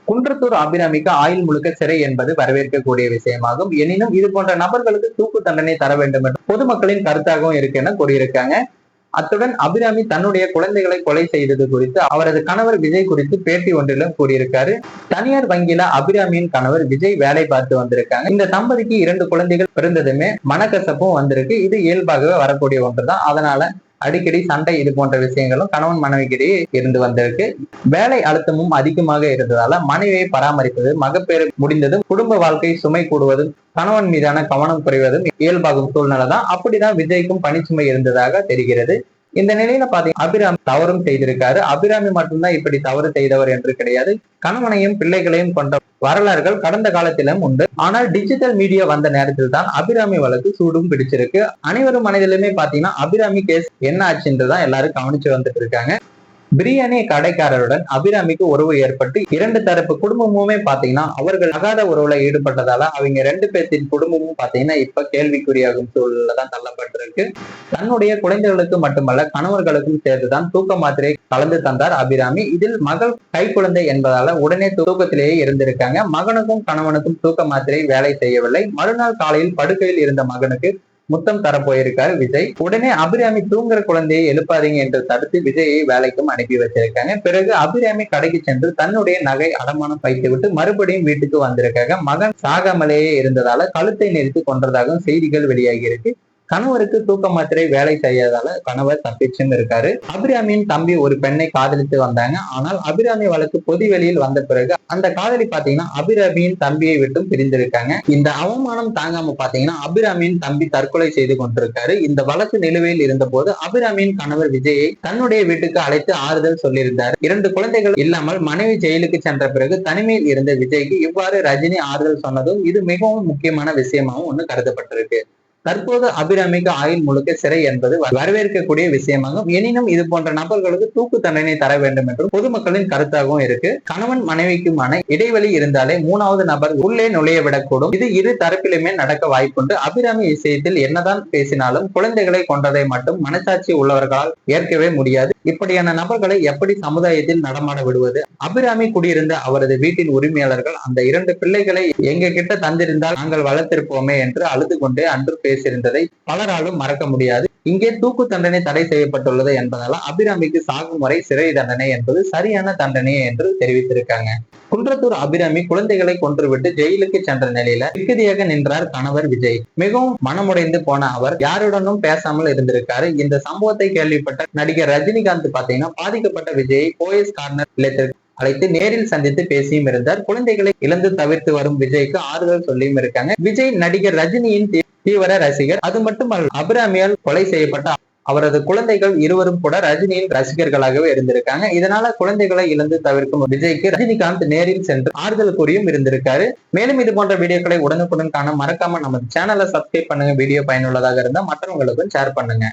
குன்றத்தூர் அபிராமிக்கு ஆயுள் முழுக்க சிறை என்பது வரவேற்கக்கூடிய விஷயமாகும். எனினும் இது போன்ற நபர்களுக்கு தூக்கு தண்டனை தர வேண்டும் என்று பொதுமக்களின் கருத்தாகவும் இருக்கு என கூறியிருக்காங்க. அத்துடன் அபிராமி தன்னுடைய குழந்தைகளை கொலை செய்தது குறித்து அவரது கணவர் விஜய் குறித்து பேட்டி ஒன்றிலும் கூறியிருக்காரு. தனியார் வங்கியில அபிராமியின் கணவர் விஜய் வேலை பார்த்து வந்திருக்காங்க. இந்த தம்பதிக்கு 2 குழந்தைகள் பிறந்ததுமே மனக்கசப்பும் வந்திருக்கு. இது இயல்பாகவே வரக்கூடிய ஒன்றுதான். அதனால அடிக்கடி சண்டை இது போன்ற விஷயங்களும் கணவன் மனைவிக்கிடையே இருந்து வந்திருக்கு. வேலை அழுத்தமும் அதிகமாக இருந்ததால மனைவியை பராமரிப்பது, மகப்பேறு முடிந்ததும் குடும்ப வாழ்க்கை சுமை கூடுவதும் கணவன் மீதான கவனம் குறைவதும் இயல்பாகும் சூழ்நிலை தான். அப்படிதான் விஜய்க்கும் பணிச்சுமை இருந்ததாக தெரிகிறது. இந்த நிலையில பாத்தீங்கன்னா அபிராமி தவறும் செய்திருக்காரு. அபிராமி மட்டும்தான் இப்படி தவறு செய்தவர் என்று கிடையாது. கணவனையும் பிள்ளைகளையும் கொண்ட வரலாறுகள் கடந்த காலத்திலும் உண்டு. ஆனால் டிஜிட்டல் மீடியா வந்த நேரத்தில் தான் அபிராமி வழக்கு சூடும் பிடிச்சிருக்கு. அனைவரும் மனதிலுமே பாத்தீங்கன்னா அபிராமி கேஸ் என்ன ஆச்சுன்றதான் எல்லாரும் கவனிச்சு வந்துட்டு இருக்காங்க. பிரியாணி கடைக்காரருடன் அபிராமிக்கு உறவு ஏற்பட்டு 2 தரப்பு குடும்பமுமே பாத்தீங்கன்னா அவர்கள் அகாத உறவுல ஈடுபட்டதால அவங்க 2 பேர்த்தின் குடும்பமும் பாத்தீங்கன்னா இப்ப கேள்விக்குறியாகும் சூழல்ல தான் தள்ளப்பட்டிருக்கு. தன்னுடைய குழந்தைகளுக்கு மட்டுமல்ல கணவர்களுக்கும் சேர்த்துதான் தூக்க மாத்திரை கலந்து தந்தார் அபிராமி. இதில் மகள் கை குழந்தை என்பதால உடனே தூக்கத்திலேயே இருந்திருக்காங்க. மகனுக்கும் கணவனுக்கும் தூக்க மாத்திரை வேலை செய்யவில்லை. மறுநாள் காலையில் படுக்கையில் இருந்த மகனுக்கு முத்தம் தர போயிருக்காரு விஜய். உடனே அபிராமி தூங்குற குழந்தையை எழுப்பாதீங்க என்று தடுத்து விஜயை வேலைக்கும் அனுப்பி வச்சிருக்காங்க. பிறகு அபிராமி கடைக்கு சென்று தன்னுடைய நகை அடமானம் வைத்து விட்டு மறுபடியும் வீட்டுக்கு வந்திருக்காங்க. மகன் சாகாமலேயே இருந்ததால கழுத்தை நெரித்து கொன்றதாகவும் செய்திகள் வெளியாகி இருக்கு. கணவருக்கு தூக்க மாத்திரை வேலை செய்யாதால கணவர் தப்பிச்சும் இருக்காரு. அபிராமியின் தம்பி ஒரு பெண்ணை காதலித்து வந்தாங்க. ஆனால் அபிராமி வழக்கு பொது வெளியில் வந்த பிறகு அந்த காதலி பாத்தீங்கன்னா அபிராமியின் தம்பியை விட்டும் பிரிந்திருக்காங்க. இந்த அவமானம் தாங்காம பாத்தீங்கன்னா அபிராமியின் தம்பி தற்கொலை செய்து கொண்டிருக்காரு. இந்த வழக்கு நிலுவையில் இருந்த போது அபிராமியின் கணவர் விஜயை தன்னுடைய வீட்டுக்கு அழைத்து ஆறுதல் சொல்லியிருந்தார். 2 குழந்தைகள் இல்லாமல் மனைவி ஜெயிலுக்கு சென்ற பிறகு தனிமையில் இருந்த விஜய்க்கு இவ்வாறு ரஜினி ஆறுதல் சொன்னதும் இது மிகவும் முக்கியமான விஷயமாகவும் ஒண்ணு கருதப்பட்டிருக்கு. தற்போது அபிராமிக்கு ஆயுள் முழுக்க சிறை என்பது வரவேற்கக்கூடிய விஷயமாகும். எனினும் இது போன்ற நபர்களுக்கு தூக்கு தண்டனை தர வேண்டும் என்றும் பொதுமக்களின் கருத்தாகவும் இருக்கு. கணவன் மனைவிக்குமான இடைவெளி இருந்தாலே 3வது நபர் உள்ளே நுழைய விடக்கூடும். இது இரு தரப்பிலுமே நடக்க வாய்ப்புண்டு. அபிராமி விஷயத்தில் என்னதான் பேசினாலும் குழந்தைகளை கொன்றதை மட்டும் மனசாட்சி உள்ளவர்களால் ஏற்கவே முடியாது. இப்படியான நபர்களை எப்படி சமுதாயத்தில் நடமாட விடுவது? அபிராமி குடியிருந்த அவரது வீட்டின் உரிமையாளர்கள் அந்த 2 பிள்ளைகளை எங்க கிட்ட தந்திருந்தால் நாங்கள் வளர்த்திருப்போமே என்று அழுது கொண்டே அன்று பேசியிருந்ததை பலராலும் மறக்க முடியாது. இங்கே தூக்கு தண்டனை தடை செய்யப்பட்டுள்ளது என்பதால அபிராமிக்கு சாகும் வரை சிறை தண்டனை என்பது சரியான தண்டனை என்று தெரிவித்திருக்காங்க. குன்றத்தூர் அபிராமி குழந்தைகளை கொன்றுவிட்டு ஜெயிலுக்கு சென்ற நிலையில நிற்கதியாக நின்றார் கணவர் விஜய். மிகவும் மனமுடைந்து போன அவர் யாருடனும் பேசாமல் இருந்திருக்காரு. இந்த சம்பவத்தை கேள்விப்பட்ட நடிகர் ரஜினிகாந்த் பாத்தீங்கன்னா பாதிக்கப்பட்ட விஜயை போயஸ் கார்னர் இல்லத்திற்கு அழைத்து நேரில் சந்தித்து பேசியும் இருந்தார். குழந்தைகளை இழந்து தவிர்த்து வரும் விஜய்க்கு ஆறுதல் சொல்லியும் இருக்காங்க. விஜய் நடிகர் ரஜினியின் தீவிர ரசிகர். அது மட்டுமல்ல அபிராமியால் கொலை செய்யப்பட்ட அவரது குழந்தைகள் இருவரும் கூட ரஜினியின் ரசிகர்களாகவே இருந்திருக்காங்க. இதனால குழந்தைகளை இழந்து தவிர்க்கும் விஜய்க்கு ரஜினிகாந்த் நேரில் சென்று ஆறுதல் கூறியும் இருந்திருக்காரு. மேலும் இது போன்ற வீடியோக்களை உடனுக்குடன் காண மறக்காம நமது சேனலை சப்ஸ்கிரைப் பண்ணுங்க. வீடியோ பயனுள்ளதாக இருந்தா மற்றவங்களுக்கும் ஷேர் பண்ணுங்க.